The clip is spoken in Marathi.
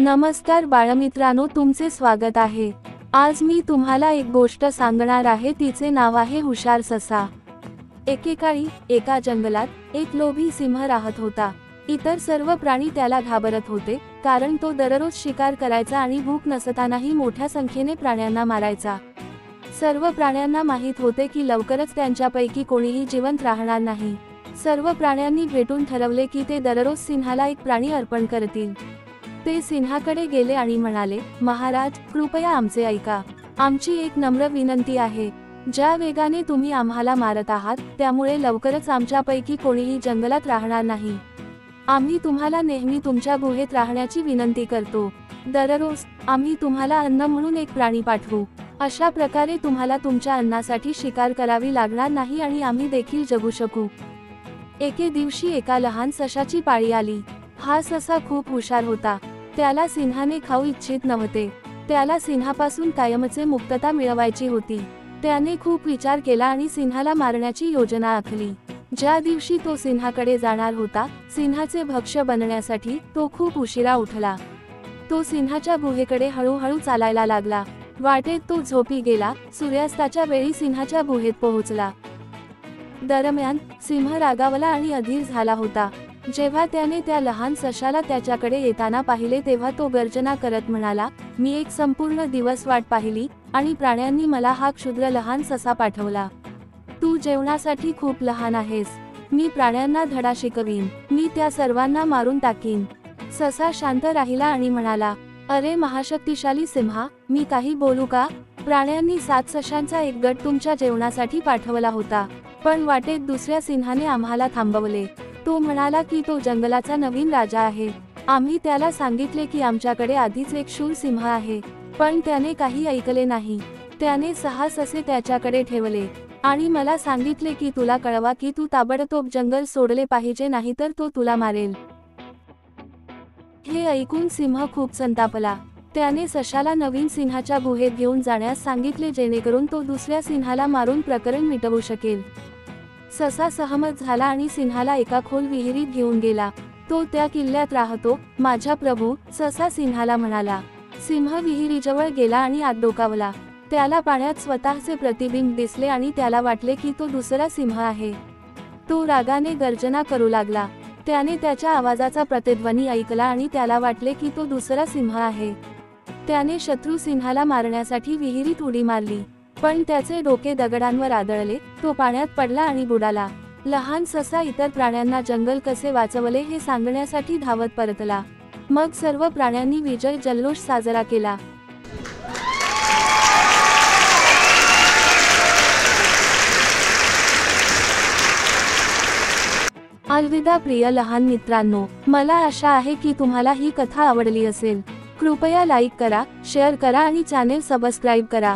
नमस्कार बाळमित्रांनो, तुमचे स्वागत आहे। आज मी तुम्हाला एक गोष्ट सांगणार आहे, तिचे नाव आहे हुशार ससा। एकेकाळी एका जंगलात एक लोभी सिंह राहत होता। इतर सर्व प्राणी त्याला घाबरत होते, कारण तो दररोज शिकार करायचा आणि भूक नसतानाही मोठ्या संख्येने प्राण्यांना मारायचा। सर्व प्राण्यांना माहित होते की लवकरच त्यांच्यापैकी कोणीही जिवंत राहणार नाही। सर्व प्राण्यांनी भेटून ठरवले की ते दररोज सिंहाला एक प्राणी अर्पण करतील। ते सिंहाकडे गेले आणि म्हणाले, महाराज, कृपया आमचे ऐका। आमची एक नम्र विनंती आहे। ज्या वेगाने तुम्ही आम्हाला मारत आहात, त्यामुळे लवकरच आमच्यापैकी कोणीही जंगलात राहणार नाही। आम्ही तुम्हाला नेहमी तुमच्या गुहेत राहण्याची विनंती करतो। दररोज आम्ही तुम्हाला अन्न म्हणून एक प्राणी पाठवू। अशा प्रकारे तुम्हाला तुमच्या अन्नासाठी शिकार करावी लागणार नाही आणि आम्ही देखील जगू शकू। एके दिवशी एका लहान सशाची पाळी आली। हा ससा खूप हुशार होता। त्याला सिंहाने खाऊ इच्छित नव्हते। त्याला सिंहापासून कायमचे मुक्तता मिळवायची होती। त्याने खूप विचार केला आणि सिंहाला मारण्याची योजना आखली। ज्या दिवशी तो सिंहाकडे जाणार होता, सिंहाचे भक्ष्य बनण्यासाठी तो खूप उशिरा उठला। तो सिंहाच्या गुहेकडे हळूहळू चालायला लागला। वाटेत तो झोपी गेला। सूर्यास्ताच्या वेळी सिंहाच्या गुहेत पोहोचला। दरम्यान सिंह रागावला आणि अधीर झाला होता। जेव्हा त्याने त्या लहान सशाला त्याच्याकडे येताना पाहिले, तेव्हा तो गर्जना करत म्हणाला, मी एक संपूर्ण दिवस वाट पाहिली आणि प्राण्यांनी मला हा क्षुद्र लहान ससा पाठवला। तू जेवणासाठी खूप लहान आहेस। मी प्राण्यांना धडा शिकवीन। मी त्या सर्वांना मारून टाकीन। ससा शांत राहिला आणि म्हणाला, अरे महाशक्तिशाली सिंहा, मी काही बोलू का? प्राण्यांनी 7 सशांचा एक गट तुमच्या जेवणासाठी पाठवला होता, पण वाटेत दुसऱ्या सिंहाने आम्हाला थांबवले। तो म्हणाला की तो जंगलाचा नवीन राजा आहे। आम्ही त्याला सांगितले की आमच्याकडे आधीच एक शूर सिंह आहे, पण त्याने काही ऐकले नाही। त्याने 6 ससे त्याच्याकडे ठेवले आणि मला सांगितले की तुला कळवा की तू ताबडतोब जंगल सोडले पाहिजे, नाहीतर तो तुला मारेल। हे ऐकून सिंह खूप संतापला। त्याने सशाला नवीन सिंहाच्या गुहेत घेऊन जाण्यास सांगितले, जेणेकरून तो दुसऱ्या सिंहाला मारून प्रकरण मिटवू शकेल। ससा सहमत झाला आणि सिंहाला एका खोल विहिरीत घेऊन गेला। तो त्या किल्ल्यात राहतो, माझा प्रभू, ससा सिंहाला म्हणाला। सिंह विहिरीजवळ गेला आणि आत डोकावला। त्याला पाण्यात स्वतःचे प्रतिबिंब दिसले आणि त्याला वाटले की तो दुसरा सिंह आहे। तो रागाने गर्जना करू लागला। त्याने त्याच्या आवाजाचा प्रतिध्वनी ऐकला आणि त्याला वाटले की तो दुसरा सिंह आहे। त्याने शत्रू सिंहाला मारण्यासाठी विहिरीत उडी मारली, पण त्याचे डोके दगडांवर आदळले। तो पाण्यात पडला आणि बुडाला। लहान ससा इतर प्राण्यांना जंगल कसे वाचवले हे सांगण्यासाठी धावत परतला। मग सर्व प्राण्यांनी विजय जल्लोष साजरा केला। अलविदा प्रिय लहान मित्रांनो, मला आशा आहे की तुम्हाला ही कथा आवडली असेल। कृपया लाईक करा, शेअर करा आणि चॅनेल सबस्क्राईब करा।